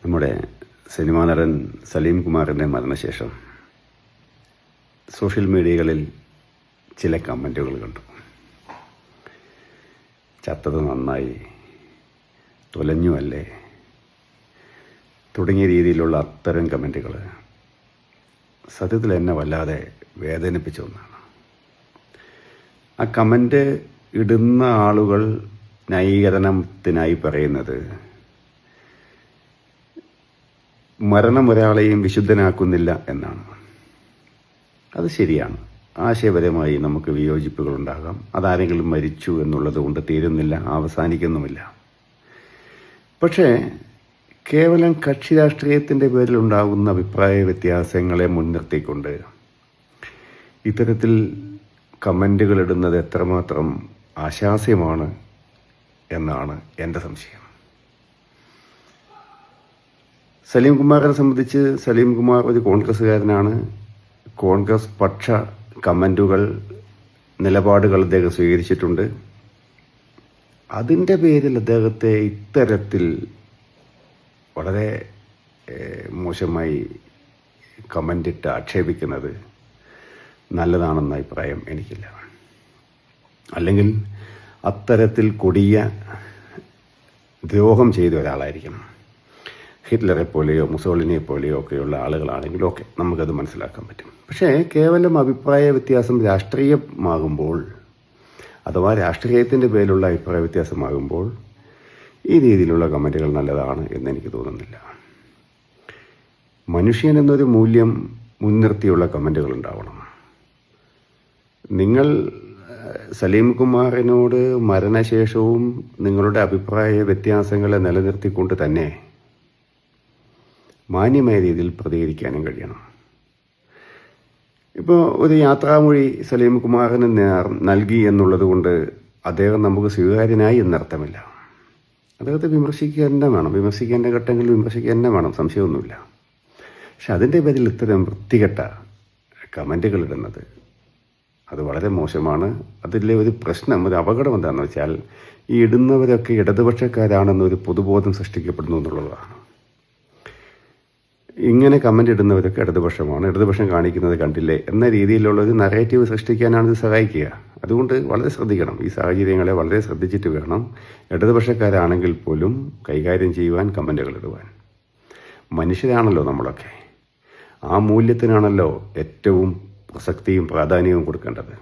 നമ്മുടെ സിനിമാ നടൻ സലീം കുമാറിൻ്റെ മരണശേഷം സോഷ്യൽ മീഡിയകളിൽ ചില കമൻറ്റുകൾ കണ്ടു. ചത്തത് നന്നായി, തുലഞ്ഞു അല്ലേ തുടങ്ങിയ രീതിയിലുള്ള അത്തരം കമൻറ്റുകൾ സത്യത്തിൽ എന്നെ വല്ലാതെ വേദനിപ്പിച്ച ഒന്നാണ്. ആ കമൻറ്റ് ഇടുന്ന ആളുകൾ ന്യായീകരണത്തിനായി പറയുന്നത് മരണം ഒരാളെയും വിശുദ്ധനാക്കുന്നില്ല എന്നാണ്. അത് ശരിയാണ്. ആശയപരമായി നമുക്ക് വിയോജിപ്പുകളുണ്ടാകാം. അതാരെങ്കിലും മരിച്ചു എന്നുള്ളത് കൊണ്ട് തീരുന്നില്ല, അവസാനിക്കുന്നുമില്ല. പക്ഷേ കേവലം കക്ഷി രാഷ്ട്രീയത്തിൻ്റെ പേരിലുണ്ടാകുന്ന അഭിപ്രായ വ്യത്യാസങ്ങളെ മുൻനിർത്തിക്കൊണ്ട് ഇത്തരത്തിൽ കമൻറ്റുകൾ ഇടുന്നത് എത്രമാത്രം ആശാസ്യമാണ് എന്നാണ് എൻ്റെ സംശയം. സലീം കുമാറിനെ സംബന്ധിച്ച് സലീം കുമാർ ഒരു കോൺഗ്രസ്സുകാരനാണ്. കോൺഗ്രസ് പക്ഷ കമൻറ്റുകൾ, നിലപാടുകൾ അദ്ദേഹം സ്വീകരിച്ചിട്ടുണ്ട്. അതിൻ്റെ പേരിൽ അദ്ദേഹത്തെ ഇത്തരത്തിൽ വളരെ മോശമായി കമൻറ്റിട്ട് ആക്ഷേപിക്കുന്നത് നല്ലതാണെന്ന അഭിപ്രായം എനിക്കില്ല. അല്ലെങ്കിൽ അത്തരത്തിൽ കൊടിയ ദ്രോഹം ചെയ്ത ഒരാളായിരിക്കണം. ഹിറ്റ്ലറെ പോലെയോ മുസോളിനിയെ പോലെയോ ഒക്കെയുള്ള ആളുകളാണെങ്കിലും ഒക്കെ നമുക്കത് മനസ്സിലാക്കാൻ പറ്റും. പക്ഷേ കേവലം അഭിപ്രായ വ്യത്യാസം രാഷ്ട്രീയമാകുമ്പോൾ, അഥവാ രാഷ്ട്രീയത്തിൻ്റെ പേരിലുള്ള അഭിപ്രായ വ്യത്യാസമാകുമ്പോൾ ഈ രീതിയിലുള്ള കമൻറ്റുകൾ നല്ലതാണ് എന്നെനിക്ക് തോന്നുന്നില്ല. മനുഷ്യൻ എന്നൊരു മൂല്യം മുൻനിർത്തിയുള്ള കമൻറ്റുകൾ ഉണ്ടാവണം. നിങ്ങൾ സലീം കുമാറിനോട് മരണശേഷവും നിങ്ങളുടെ അഭിപ്രായ വ്യത്യാസങ്ങളെ നിലനിർത്തിക്കൊണ്ട് തന്നെ മാന്യമായ രീതിയിൽ പ്രതികരിക്കാനും കഴിയണം. ഇപ്പോൾ ഒരു യാത്രാമൊഴി സലീം കുമാറിന് നൽകി എന്നുള്ളത് കൊണ്ട് അദ്ദേഹം നമുക്ക് സ്വീകാര്യനായി എന്നർത്ഥമില്ല. അദ്ദേഹത്തെ വിമർശിക്കുക തന്നെ വേണം, വിമർശിക്കേണ്ട ഘട്ടങ്ങളിൽ വിമർശിക്കുക തന്നെ വേണം, സംശയമൊന്നുമില്ല. പക്ഷെ അതിൻ്റെ പേരിൽ ഇത്തരം വൃത്തികെട്ട കമൻറ്റുകൾ ഇടുന്നത് അത് വളരെ മോശമാണ്. അതിലെ ഒരു പ്രശ്നം, ഒരു അപകടം എന്താണെന്ന് വെച്ചാൽ ഈ ഇടുന്നവരൊക്കെ ഇടതുപക്ഷക്കാരാണെന്നൊരു പൊതുബോധം സൃഷ്ടിക്കപ്പെടുന്നു എന്നുള്ളതാണ്. ഇങ്ങനെ കമൻ്റ് ഇടുന്നവരൊക്കെ ഇടതുപക്ഷമാണ്, ഇടതുപക്ഷം കാണിക്കുന്നത് കണ്ടില്ലേ എന്ന രീതിയിലുള്ള ഒരു നറേറ്റീവ് സൃഷ്ടിക്കാനാണ് ഇത് സഹായിക്കുക. അതുകൊണ്ട് വളരെ ശ്രദ്ധിക്കണം. ഈ സാഹചര്യങ്ങളെ വളരെ ശ്രദ്ധിച്ചിട്ട് വേണം ഇടതുപക്ഷക്കാരാണെങ്കിൽ പോലും കൈകാര്യം ചെയ്യുവാൻ, കമൻറ്റുകൾ ഇടുവാൻ. മനുഷ്യരാണല്ലോ നമ്മളൊക്കെ. ആ മൂല്യത്തിനാണല്ലോ ഏറ്റവും പ്രസക്തിയും പ്രാധാന്യവും കൊടുക്കേണ്ടത്.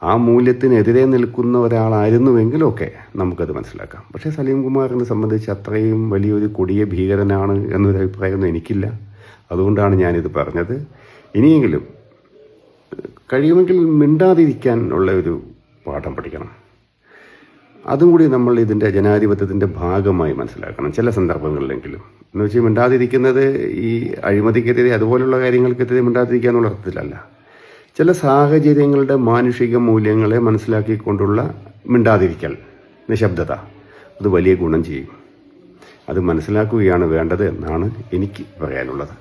ആ മൂല്യത്തിനെതിരെ നിൽക്കുന്ന ഒരാളായിരുന്നുവെങ്കിലൊക്കെ നമുക്കത് മനസ്സിലാക്കാം. പക്ഷേ സലീം കുമാറിനെ സംബന്ധിച്ച് അത്രയും വലിയൊരു കൊടിയ ഭീകരനാണ് എന്നൊരു അഭിപ്രായമൊന്നും എനിക്കില്ല. അതുകൊണ്ടാണ് ഞാനിത് പറഞ്ഞത്. ഇനിയെങ്കിലും കഴിയുമെങ്കിൽ മിണ്ടാതിരിക്കാൻ ഉള്ള ഒരു പാഠം പഠിക്കണം. അതും കൂടി നമ്മൾ ഇതിൻ്റെ ജനാധിപത്യത്തിൻ്റെ ഭാഗമായി മനസ്സിലാക്കണം, ചില സന്ദർഭങ്ങളിലെങ്കിലും. എന്ന് വെച്ചാൽ മിണ്ടാതിരിക്കുന്നത് ഈ അഴിമതിക്കെതിരെ അതുപോലുള്ള കാര്യങ്ങൾക്കെതിരെ മിണ്ടാതിരിക്കുക എന്നുള്ള അർത്ഥത്തിലല്ല. ചില സാഹചര്യങ്ങളുടെ മാനുഷിക മൂല്യങ്ങളെ മനസ്സിലാക്കിക്കൊണ്ടുള്ള മിണ്ടാതിരിക്കൽ, നിശബ്ദത, അത് വലിയ ഗുണം ചെയ്യും. അത് മനസ്സിലാക്കുകയാണ് വേണ്ടത് എന്നാണ് എനിക്ക് പറയാനുള്ളത്.